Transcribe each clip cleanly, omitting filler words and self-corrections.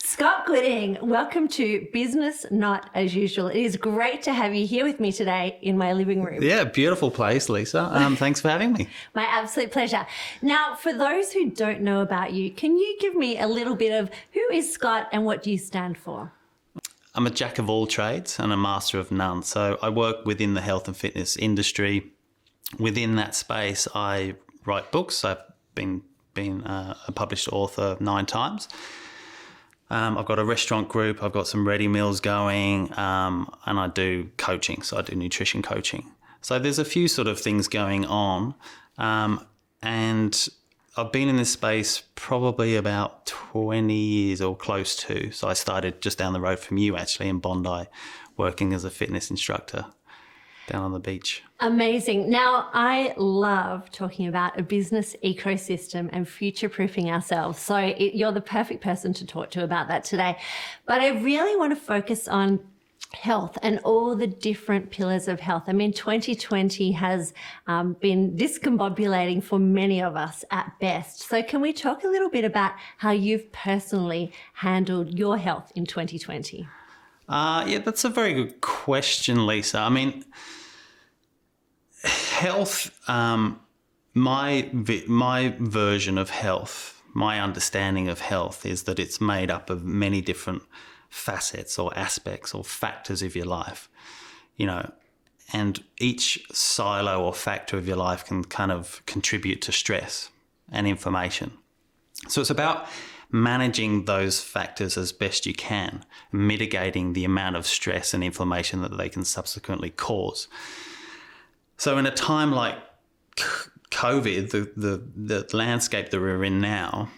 Scott Gooding, welcome to Business Not As Usual. It is great to have you here with me today in my living room. Yeah, beautiful place, Lisa. Thanks for having me. My absolute pleasure. Now, for those who don't know about you, can you give me a little bit of who is Scott and what do you stand for? I'm a jack of all trades and a master of none. So I work within the health and fitness industry. Within that space, I write books. I've been a published author 9 times. I've got a restaurant group. I've got some ready meals going, and I do coaching. So I do nutrition coaching. So there's a few sort of things going on, and I've been in this space probably about 20 years or close to. So I started just down the road from you, actually, in Bondi, working as a fitness instructor down on the beach. Amazing. Now, I love talking about a business ecosystem and future-proofing ourselves. So you're the perfect person to talk to about that today. But I really want to focus on health and all the different pillars of health. I mean, 2020 has been discombobulating for many of us at best. So can we talk a little bit about how you've personally handled your health in 2020? Yeah, that's a very good question, Lisa. I mean, health, my version of health, my understanding of health is that it's made up of many different facets or aspects or factors of your life, and each silo or factor of your life can kind of contribute to stress and inflammation. So it's about managing those factors as best you can, mitigating the amount of stress and inflammation that they can subsequently cause. So in a time like COVID, the landscape that we're in now,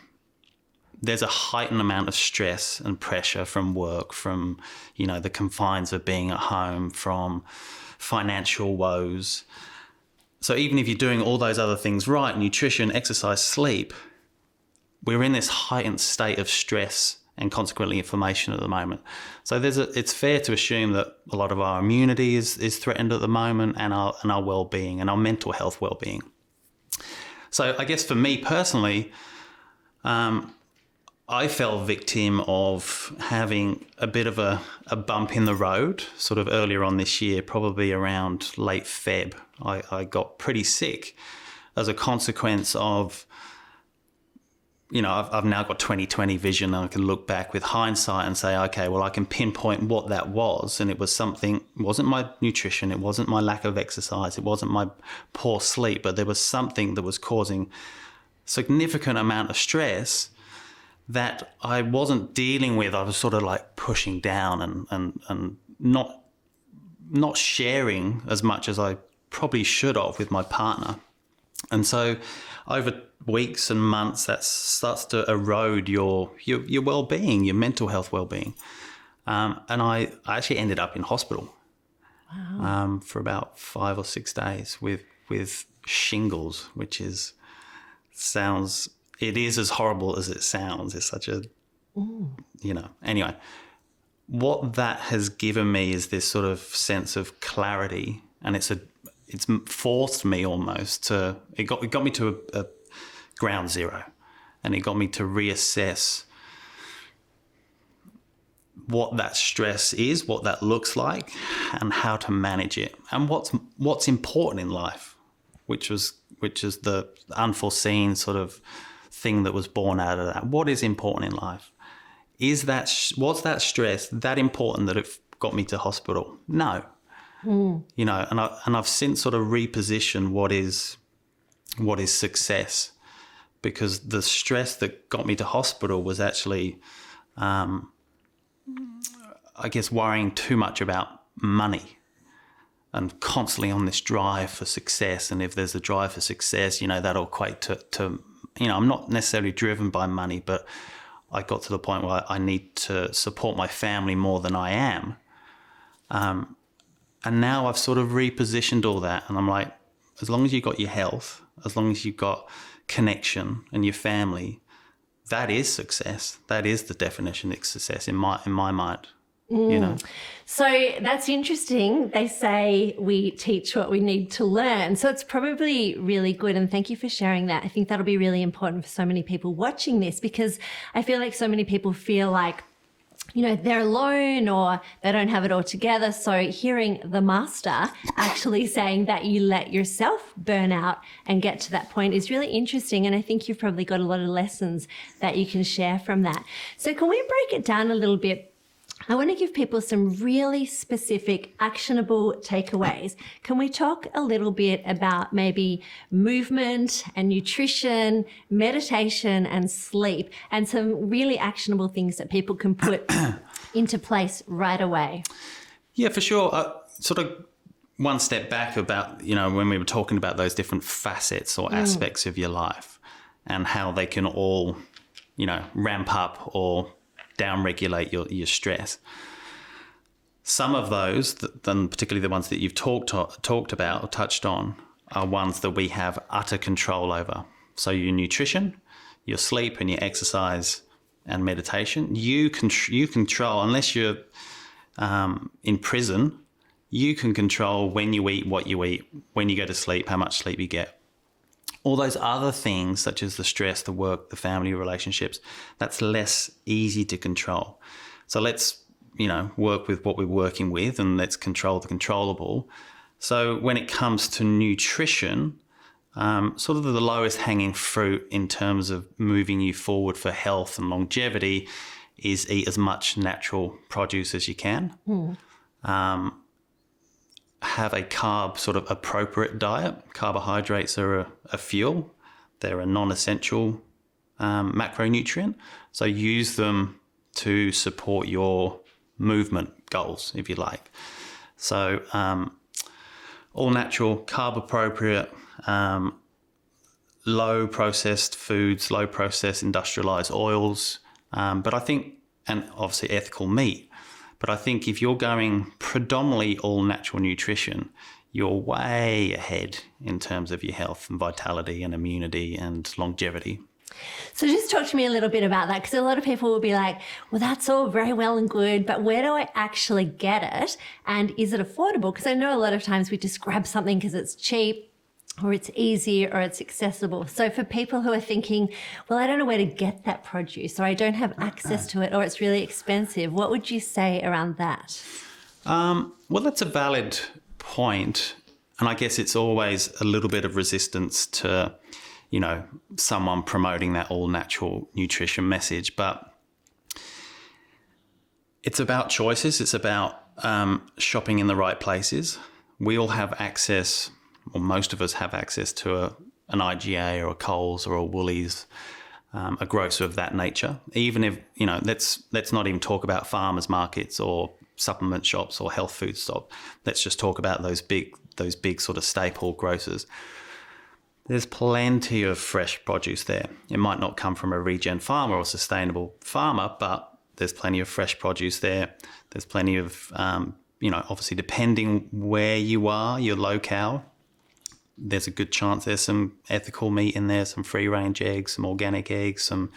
there's a heightened amount of stress and pressure from work, from, the confines of being at home, from financial woes. So even if you're doing all those other things right, nutrition, exercise, sleep, we're in this heightened state of stress and consequently inflammation at the moment. So it's fair to assume that a lot of our immunity is threatened at the moment, and our well-being and our mental health well-being. So I guess for me personally, I fell victim of having a bit of a bump in the road sort of earlier on this year, probably around late Feb. I got pretty sick as a consequence of, I've now got 20/20 vision, and I can look back with hindsight and say, okay, well, I can pinpoint what that was. And it wasn't my nutrition, it wasn't my lack of exercise, it wasn't my poor sleep, but there was something that was causing significant amount of stress that I wasn't dealing with. I was sort of like pushing down and not sharing as much as I probably should have with my partner. And so over weeks and months, that starts to erode your well-being, your mental health well-being. And I actually ended up in hospital. Wow. For about 5 or 6 days with shingles, which it is as horrible as it sounds. It's such a, Anyway, what that has given me is this sort of sense of clarity, and it's forced me almost to, it got me to a ground zero, and it got me to reassess what that stress is, what that looks like, and how to manage it, and what's important in life, which is the unforeseen sort of thing that was born out of that. What is important in life? Was that stress that important that it got me to hospital? No. And I've since sort of repositioned what is success, because the stress that got me to hospital was actually, I guess, worrying too much about money and constantly on this drive for success. And if there's a drive for success, that'll equate to I'm not necessarily driven by money, but I got to the point where I need to support my family more than I am. And now I've sort of repositioned all that, and I'm like, as long as you've got your health, as long as you've got connection and your family, that is success. That is the definition of success in my mind. So that's interesting. They say we teach what we need to learn. So it's probably really good. And thank you for sharing that. I think that'll be really important for so many people watching this, because I feel like so many people feel like they're alone or they don't have it all together. So hearing the master actually saying that you let yourself burn out and get to that point is really interesting. And I think you've probably got a lot of lessons that you can share from that. So can we break it down a little bit? I want to give people some really specific, actionable takeaways. Can we talk a little bit about maybe movement and nutrition, meditation and sleep, and some really actionable things that people can put into place right away? Yeah, for sure. Sort of one step back about, when we were talking about those different facets or aspects of your life and how they can all, ramp up or down-regulate your stress. Some of those, then particularly the ones that you've talked about or touched on, are ones that we have utter control over. So your nutrition, your sleep and your exercise and meditation, you control, unless you're in prison, you can control when you eat, what you eat, when you go to sleep, how much sleep you get. All those other things, such as the stress, the work, the family relationships, that's less easy to control. So let's, work with what we're working with and let's control the controllable. So when it comes to nutrition, sort of the lowest hanging fruit in terms of moving you forward for health and longevity is eat as much natural produce as you can. Have a carb sort of appropriate diet. Carbohydrates are a fuel. They're a non-essential macronutrient. So use them to support your movement goals, if you like. So all natural, carb appropriate, low processed foods, low processed industrialized oils. But I think, and obviously ethical meat. But I think if you're going predominantly all natural nutrition, you're way ahead in terms of your health and vitality and immunity and longevity. So just talk to me a little bit about that, because a lot of people will be like, well, that's all very well and good, but where do I actually get it? And is it affordable? Because I know a lot of times we just grab something because it's cheap or it's easy or it's accessible. So for people who are thinking, well, I don't know where to get that produce or I don't have access to it or it's really expensive, what would you say around that? Well, that's a valid point. And I guess it's always a little bit of resistance to, someone promoting that all natural nutrition message. But it's about choices. It's about shopping in the right places. We all have access, or most of us have access to an IGA or a Coles or a Woolies, a grocer of that nature. Even if, let's not even talk about farmers markets or supplement shops or health food shops. Let's just talk about those big sort of staple grocers. There's plenty of fresh produce there. It might not come from a regen farmer or sustainable farmer, but there's plenty of fresh produce there. There's plenty of, obviously depending where you are, your locale, there's a good chance there's some ethical meat in there, some free-range eggs, some organic eggs, some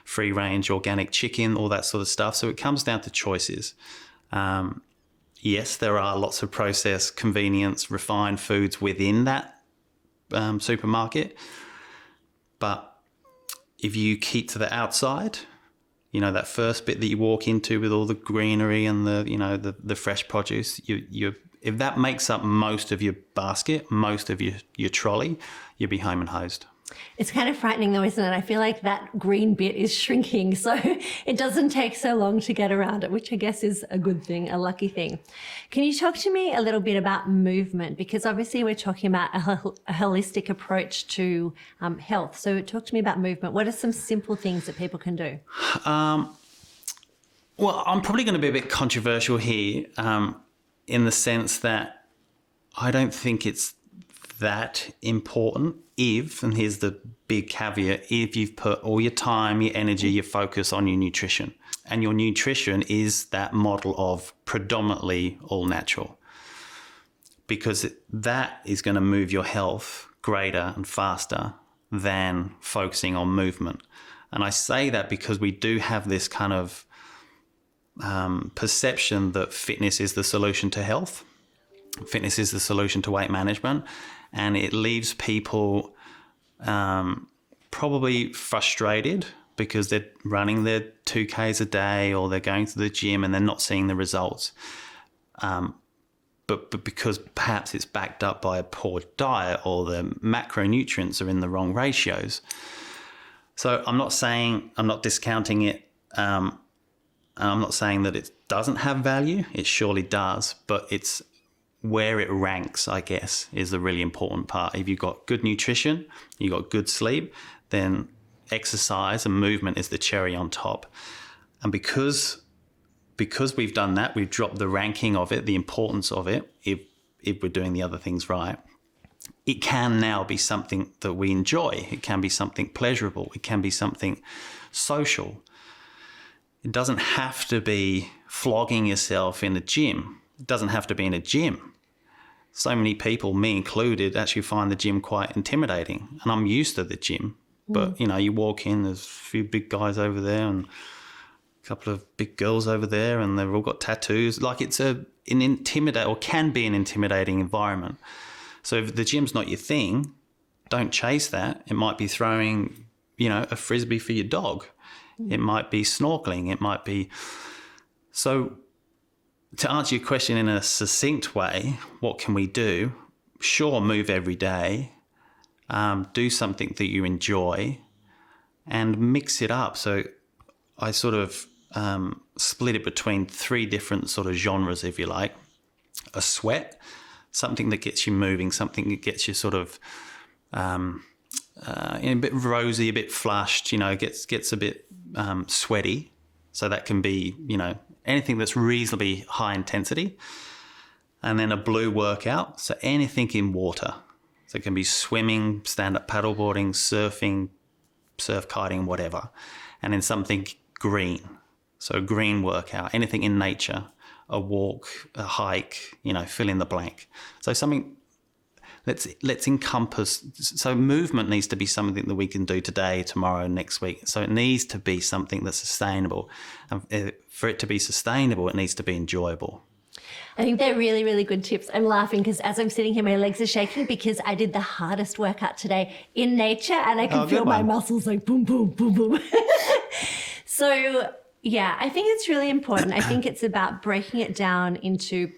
free-range organic chicken, all that sort of stuff. So it comes down to choices. Yes, there are lots of processed, convenience, refined foods within that supermarket. But if you keep to the outside, that first bit that you walk into with all the greenery and the fresh produce, if that makes up most of your basket, most of your trolley, you'll be home and hosed. It's kind of frightening though, isn't it? I feel like that green bit is shrinking, so it doesn't take so long to get around it, which I guess is a good thing, a lucky thing. Can you talk to me a little bit about movement? Because obviously we're talking about a holistic approach to health. So talk to me about movement. What are some simple things that people can do? Well, I'm probably going to be a bit controversial here in the sense that I don't think it's that important if, and here's the big caveat, if you've put all your time, your energy, your focus on your nutrition. And your nutrition is that model of predominantly all natural. Because that is going to move your health greater and faster than focusing on movement. And I say that because we do have this kind of perception that fitness is the solution to health. Fitness is the solution to weight management. And it leaves people probably frustrated because they're running their 2Ks a day or they're going to the gym and they're not seeing the results. But because perhaps it's backed up by a poor diet or the macronutrients are in the wrong ratios. So I'm not discounting it. I'm not saying that it doesn't have value. It surely does, but it's where it ranks, I guess, is the really important part. If you've got good nutrition, you've got good sleep, then exercise and movement is the cherry on top. And because we've done that, we've dropped the ranking of it, the importance of it, if we're doing the other things right. It can now be something that we enjoy. It can be something pleasurable. It can be something social. It doesn't have to be flogging yourself in a gym. It doesn't have to be in a gym. So many people, me included, actually find the gym quite intimidating. And I'm used to the gym. But, you walk in, there's a few big guys over there and a couple of big girls over there, and they've all got tattoos. Like, it's an intimidating, or can be an intimidating environment. So if the gym's not your thing, don't chase that. It might be throwing, a frisbee for your dog. It might be snorkeling. It might be... So to answer your question in a succinct way, what can we do? Sure, move every day. Do something that you enjoy and mix it up. So I sort of split it between three different sort of genres, if you like. A sweat, something that gets you moving, something that gets you sort of a bit rosy, a bit flushed, gets a bit sweaty. So that can be, anything that's reasonably high intensity. And then a blue workout, so anything in water. So it can be swimming, stand-up paddleboarding, surfing, surf kiting, whatever. And then something green. So a green workout, anything in nature, a walk, a hike, fill in the blank. So something, let's encompass. So movement needs to be something that we can do today, tomorrow, next week. So it needs to be something that's sustainable. And for it to be sustainable, it needs to be enjoyable. I think they're really, really good tips. I'm laughing because as I'm sitting here, my legs are shaking because I did the hardest workout today in nature and I can feel my muscles like boom, boom, boom, boom. So, yeah, I think it's really important. I think it's about breaking it down into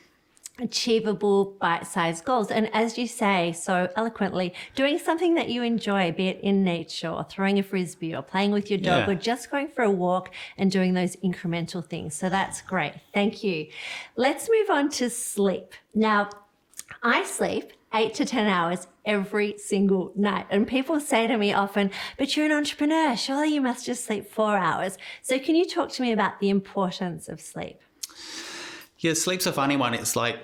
achievable bite-sized goals. And as you say so eloquently, doing something that you enjoy, be it in nature or throwing a frisbee or playing with your dog or just going for a walk and doing those incremental things. So that's great. Thank you. Let's move on to sleep. Now, I sleep 8 to 10 hours every single night. And people say to me often, but you're an entrepreneur, surely you must just sleep 4 hours. So can you talk to me about the importance of sleep? Yeah, sleep's a funny one. It's like,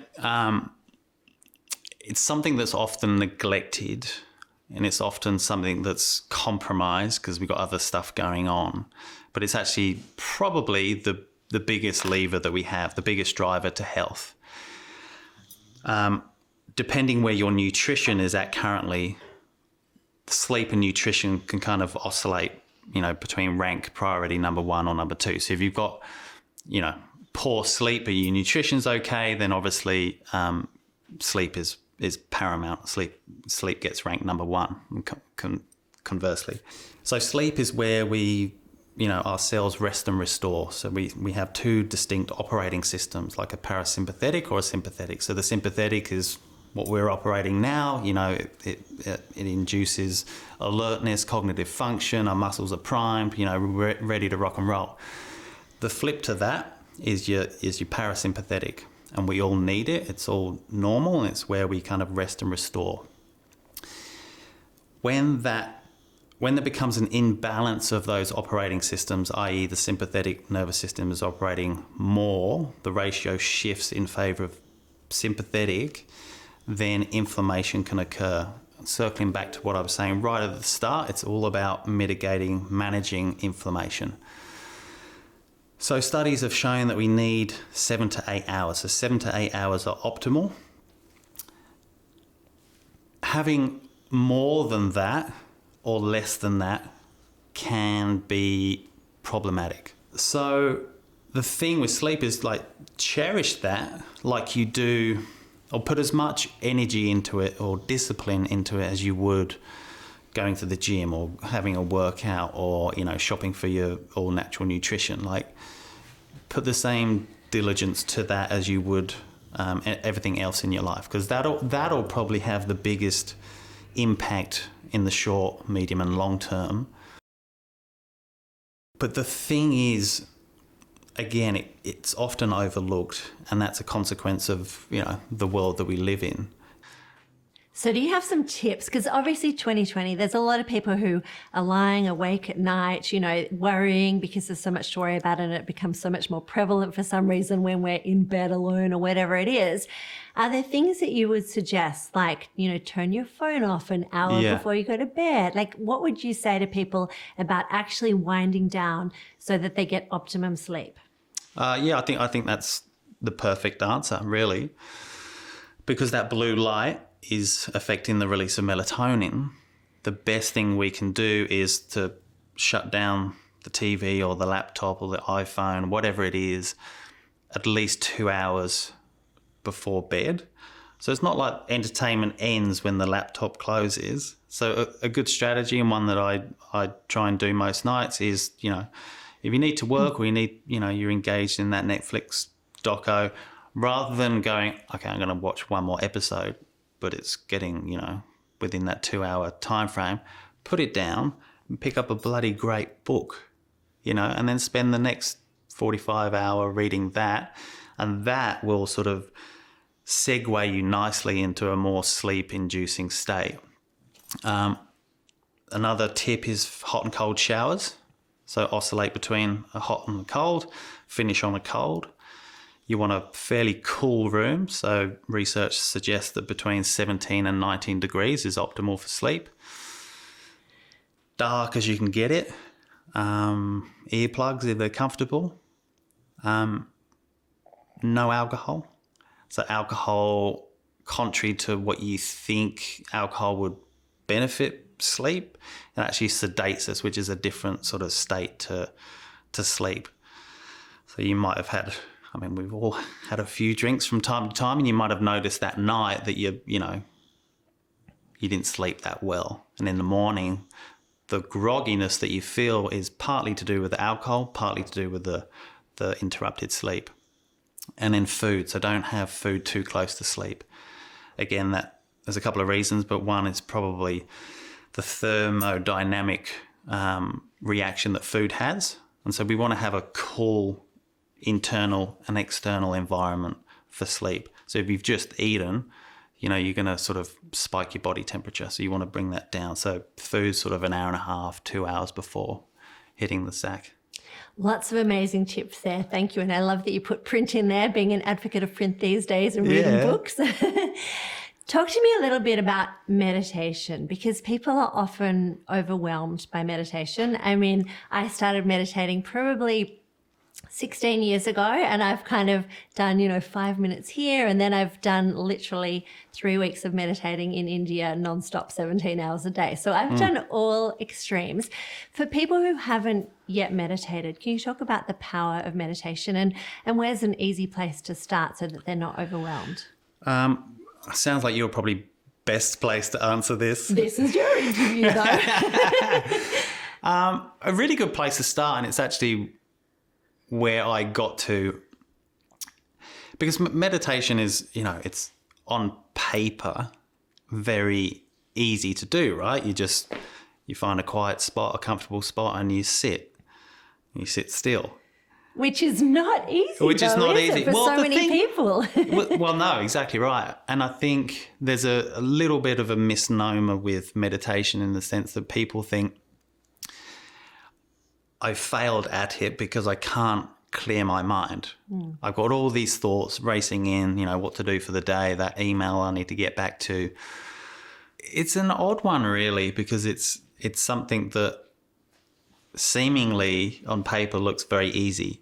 it's something that's often neglected and it's often something that's compromised because we've got other stuff going on. But it's actually probably the biggest lever that we have, the biggest driver to health. Depending where your nutrition is at currently, sleep and nutrition can kind of oscillate, between rank priority number 1 or number 2. So if you've got, poor sleep but your nutrition's okay, then obviously sleep is paramount. Sleep gets ranked number 1 conversely. So sleep is where we, our cells rest and restore. So we have 2 distinct operating systems, like a parasympathetic or a sympathetic. So the sympathetic is what we're operating now. It induces alertness, cognitive function, our muscles are primed, we're ready to rock and roll. The flip to that is your parasympathetic, and we all need it. It's all normal, and it's where we kind of rest and restore. When there becomes an imbalance of those operating systems, i.e. the sympathetic nervous system is operating more, the ratio shifts in favor of sympathetic, then inflammation can occur. Circling back to what I was saying right at the start, it's all about mitigating, managing inflammation. So studies have shown that we need 7 to 8 hours. So 7 to 8 hours are optimal. Having more than that or less than that can be problematic. So the thing with sleep is like cherish that like you do, or put as much energy into it or discipline into it as you would going to the gym or having a workout or, shopping for your all natural nutrition. Like, put the same diligence to that as you would everything else in your life, because that'll probably have the biggest impact in the short, medium and long term. But the thing is, again, it's often overlooked, and that's a consequence of, the world that we live in. So do you have some tips? Because obviously 2020, there's a lot of people who are lying awake at night, worrying because there's so much to worry about, and it becomes so much more prevalent for some reason when we're in bed alone or whatever it is. Are there things that you would suggest, like, turn your phone off an hour before you go to bed? Like, what would you say to people about actually winding down so that they get optimum sleep? I think that's the perfect answer, really, because that blue light is affecting the release of melatonin. The best thing we can do is to shut down the TV or the laptop or the iPhone, whatever it is, at least 2 hours before bed. So it's not like entertainment ends when the laptop closes. So a good strategy, and one that I try and do most nights, is, if you need to work or you're engaged in that Netflix doco, rather than going, okay, I'm going to watch one more episode, but it's getting, within that 2 hour time frame, put it down and pick up a bloody great book, and then spend the next 45 hour reading that. And that will sort of segue you nicely into a more sleep inducing state. Another tip is hot and cold showers. So oscillate between a hot and a cold, finish on a cold. You want a fairly cool room. So research suggests that between 17 and 19 degrees is optimal for sleep. Dark as you can get it. Earplugs if they're comfortable. No alcohol. So alcohol, contrary to what you think alcohol would benefit sleep, it actually sedates us, which is a different sort of state to sleep. So you might have had, we've all had a few drinks from time to time, and you might have noticed that night that you didn't sleep that well. And in the morning, the grogginess that you feel is partly to do with the alcohol, partly to do with the interrupted sleep. And then food. So don't have food too close to sleep. Again, there's a couple of reasons, but one is probably the thermodynamic reaction that food has. And so we want to have a cool internal and external environment for sleep. So if you've just eaten, you're going to sort of spike your body temperature. So you want to bring that down. So food's sort of an hour and a half, 2 hours before hitting the sack. Lots of amazing tips there. Thank you. And I love that you put print in there, being an advocate of print these days and reading books. Talk to me a little bit about meditation, because people are often overwhelmed by meditation. I started meditating probably 16 years ago, and I've kind of done, 5 minutes here, and then I've done literally 3 weeks of meditating in India nonstop, 17 hours a day. So I've done all extremes. For people who haven't yet meditated, can you talk about the power of meditation and where's an easy place to start so that they're not overwhelmed? Sounds like you're probably best placed to answer this. This is your interview, though. A really good place to start, and it's actually where I got to, because meditation is, it's on paper very easy to do, right? You find a quiet spot, a comfortable spot, and you sit still. Which is not easy. For so many people. Well, no, exactly right. And I think there's a little bit of a misnomer with meditation, in the sense that people think, I failed at it because I can't clear my mind. I've got all these thoughts racing in, what to do for the day, that email I need to get back to. It's an odd one, really, because it's something that seemingly on paper looks very easy.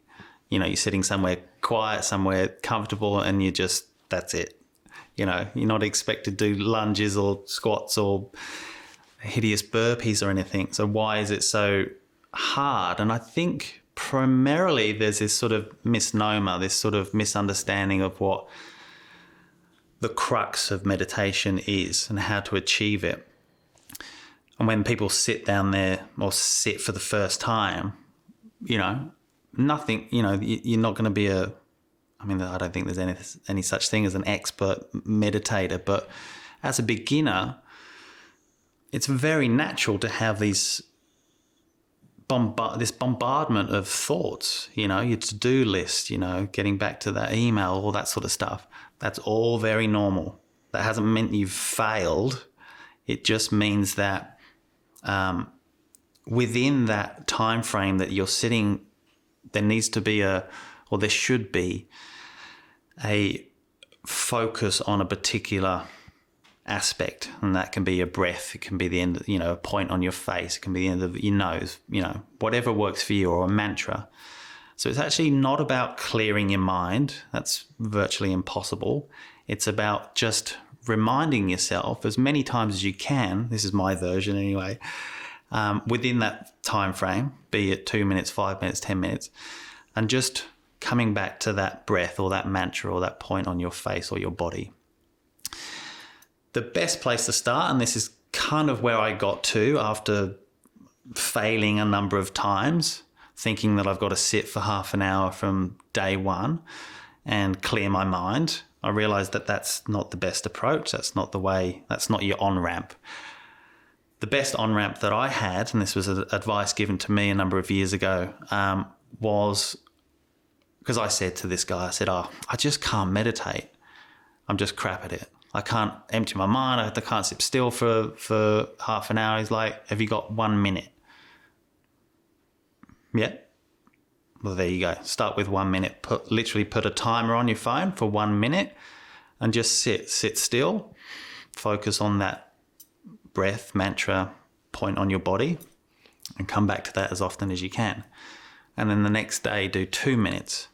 You're sitting somewhere quiet, somewhere comfortable, and that's it. You're not expected to do lunges or squats or hideous burpees or anything. So why is it so hard? And I think primarily there's this sort of misnomer, this sort of misunderstanding of what the crux of meditation is and how to achieve it. And when people sit down there or sit for the first time, nothing, you're not going to be I don't think there's any such thing as an expert meditator, but as a beginner, it's very natural to have this bombardment of thoughts, your to-do list, getting back to that email, all that sort of stuff. That's all very normal. That hasn't meant you've failed. It just means that within that time frame that you're sitting, there should be a focus on a particular aspect, and that can be a breath, it can be the end, a point on your face, it can be the end of your nose, whatever works for you, or a mantra. So it's actually not about clearing your mind. That's virtually impossible. It's about just reminding yourself as many times as you can, this is my version anyway, within that time frame, be it 2 minutes, 5 minutes, 10 minutes, and just coming back to that breath or that mantra or that point on your face or your body. The best place to start, and this is kind of where I got to after failing a number of times, thinking that I've got to sit for half an hour from day one and clear my mind. I realized that that's not the best approach. That's not the way, that's not your on-ramp. The best on-ramp that I had, and this was advice given to me a number of years ago, was because I said to this guy, I said, I just can't meditate. I'm just crap at it. I can't empty my mind. I can't sit still for half an hour. He's like, have you got 1 minute? Yeah. Well, there you go. Start with 1 minute. Literally put a timer on your phone for 1 minute and just sit still. Focus on that breath, mantra, point on your body, and come back to that as often as you can. And then the next day, do 2 minutes.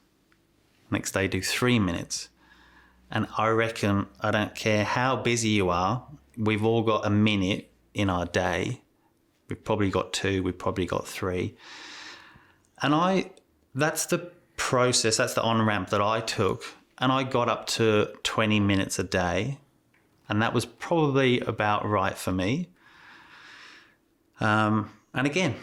Next day, do 3 minutes. And I reckon, I don't care how busy you are, we've all got a minute in our day. We've probably got 2, we've probably got 3. And that's the process, that's the on-ramp that I took. And I got up to 20 minutes a day. And that was probably about right for me. And again,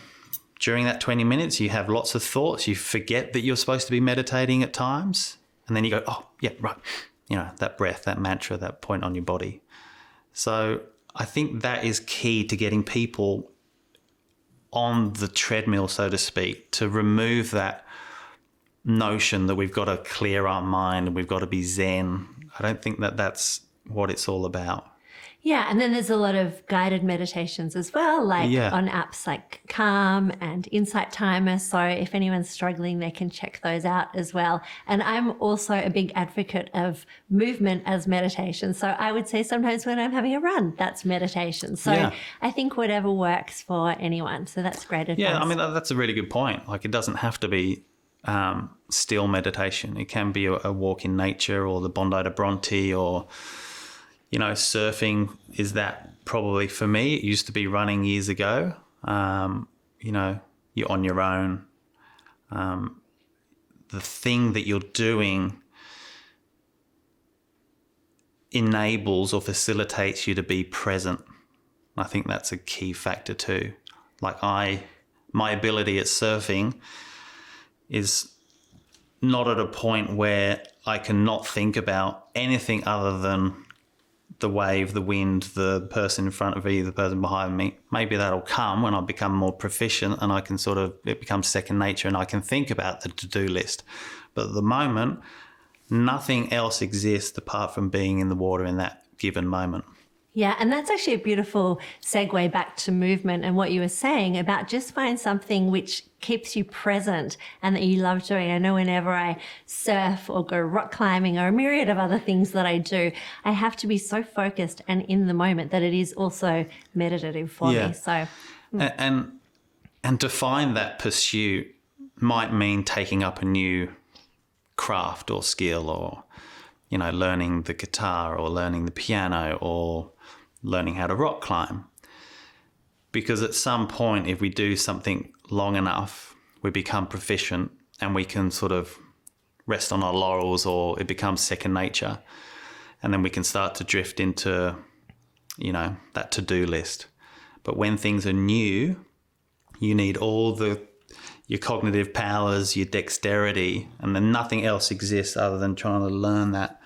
during that 20 minutes, you have lots of thoughts. You forget that you're supposed to be meditating at times. And then you go, oh, yeah, right. That breath, that mantra, that point on your body. So I think that is key to getting people on the treadmill, so to speak, to remove that notion that we've got to clear our mind and we've got to be zen. I don't think that that's what it's all about. Yeah, and then there's a lot of guided meditations as well, like on apps like Calm and Insight Timer. So if anyone's struggling, they can check those out as well. And I'm also a big advocate of movement as meditation. So I would say sometimes when I'm having a run, that's meditation. So I think whatever works for anyone. So that's great advice. Yeah, I mean, that's a really good point. Like, it doesn't have to be still meditation. It can be a walk in nature, or the Bondi to Bronte, or surfing is that probably for me. It used to be running years ago. You're on your own. The thing that you're doing enables or facilitates you to be present. I think that's a key factor too. Like my ability at surfing is not at a point where I can not think about anything other than the wave, the wind, the person in front of me, the person behind me. Maybe that'll come when I become more proficient and I can it becomes second nature and I can think about the to-do list. But at the moment, nothing else exists apart from being in the water in that given moment. Yeah, and that's actually a beautiful segue back to movement and what you were saying about just find something which keeps you present and that you love doing. I know whenever I surf or go rock climbing or a myriad of other things that I do, I have to be so focused and in the moment that it is also meditative for me. So, and to find that pursuit might mean taking up a new craft or skill, or learning the guitar or learning the piano or learning how to rock climb. Because at some point, if we do something long enough, we become proficient and we can sort of rest on our laurels, or it becomes second nature. And then we can start to drift into, that to-do list. But when things are new, you need all your cognitive powers, your dexterity, and then nothing else exists other than trying to learn that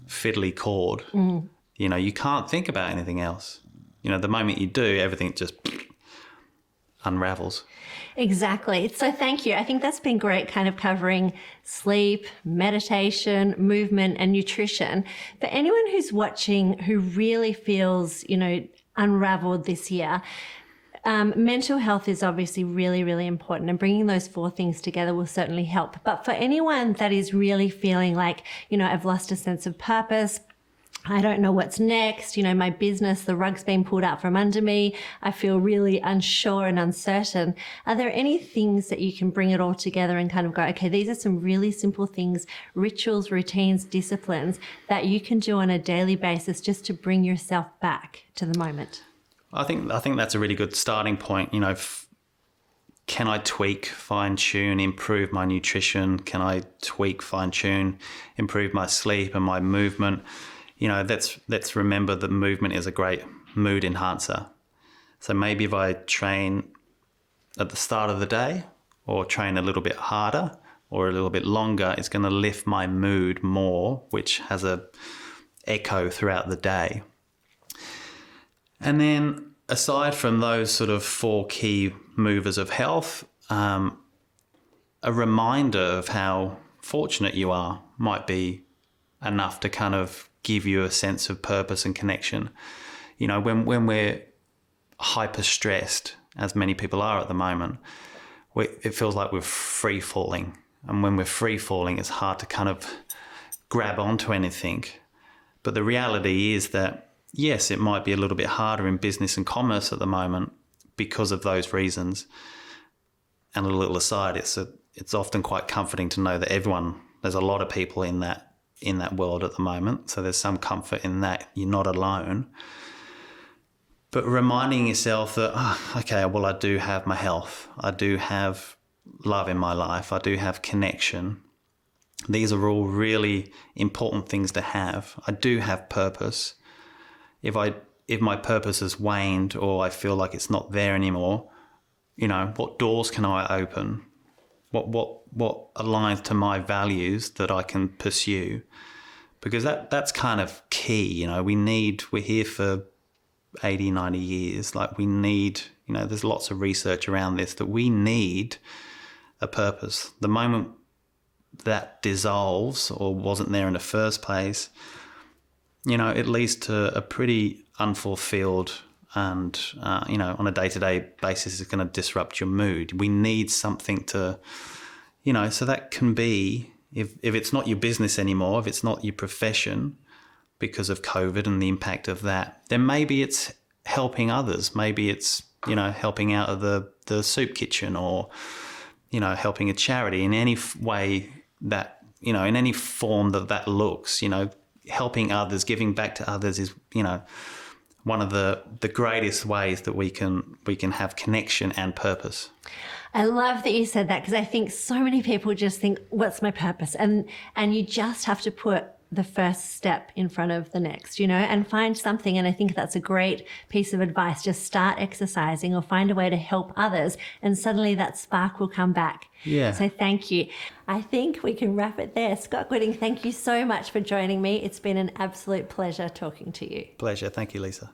fiddly chord. You know, you can't think about anything else. You know, the moment you do, everything just unravels. Exactly. So thank you. I think that's been great, kind of covering sleep, meditation, movement, and nutrition. For anyone who's watching who really feels, you know, unraveled this year, mental health is obviously really, really important, and bringing those 4 things together will certainly help. But for anyone that is really feeling like, you know, I've lost a sense of purpose, I don't know what's next, you know, my business, the rug's been pulled out from under me, I feel really unsure and uncertain. Are there any things that you can bring it all together and kind of go, okay, these are some really simple things, rituals, routines, disciplines that you can do on a daily basis just to bring yourself back to the moment? I think that's a really good starting point. You know, can I tweak, fine tune, improve my nutrition? Can I tweak, fine tune, improve my sleep and my movement? You know, let's remember that movement is a great mood enhancer. So maybe if I train at the start of the day, or train a little bit harder or a little bit longer, it's going to lift my mood more, which has a echo throughout the day. And then aside from those sort of 4 key movers of health, a reminder of how fortunate you are might be enough to kind of give you a sense of purpose and connection. You know, when we're hyper stressed, as many people are at the moment, it feels like we're free falling. And when we're free falling, it's hard to kind of grab onto anything. But the reality is that, yes, it might be a little bit harder in business and commerce at the moment because of those reasons. And a little aside, it's often quite comforting to know that there's a lot of people in that world at the moment. So there's some comfort in that. You're not alone. But reminding yourself that, okay, well, I do have my health. I do have love in my life. I do have connection. These are all really important things to have. I do have purpose. If my purpose has waned or I feel like it's not there anymore, you know, what doors can I open? What aligns to my values that I can pursue? Because that's kind of key. You know, we're here for 80, 90 years. Like we need, you know, there's lots of research around this, that we need a purpose. The moment that dissolves or wasn't there in the first place, you know, it leads to a pretty unfulfilled and, you know, on a day-to-day basis, it's going to disrupt your mood. We need something to, you know, so that can be, if it's not your business anymore, if it's not your profession because of COVID and the impact of that, then maybe it's helping others. Maybe it's, you know, helping out of the soup kitchen, or, you know, helping a charity in any way that, you know, in any form that looks, you know, helping others, giving back to others is, you know, one of the greatest ways that we can have connection and purpose. I love that you said that, because I think so many people just think, what's my purpose? And you just have to put the first step in front of the next, you know, and find something. And I think that's a great piece of advice. Just start exercising or find a way to help others, and suddenly that spark will come back. Yeah. So thank you. I think we can wrap it there. Scott Gooding, thank you so much for joining me. It's been an absolute pleasure talking to you. Pleasure. Thank you, Lisa.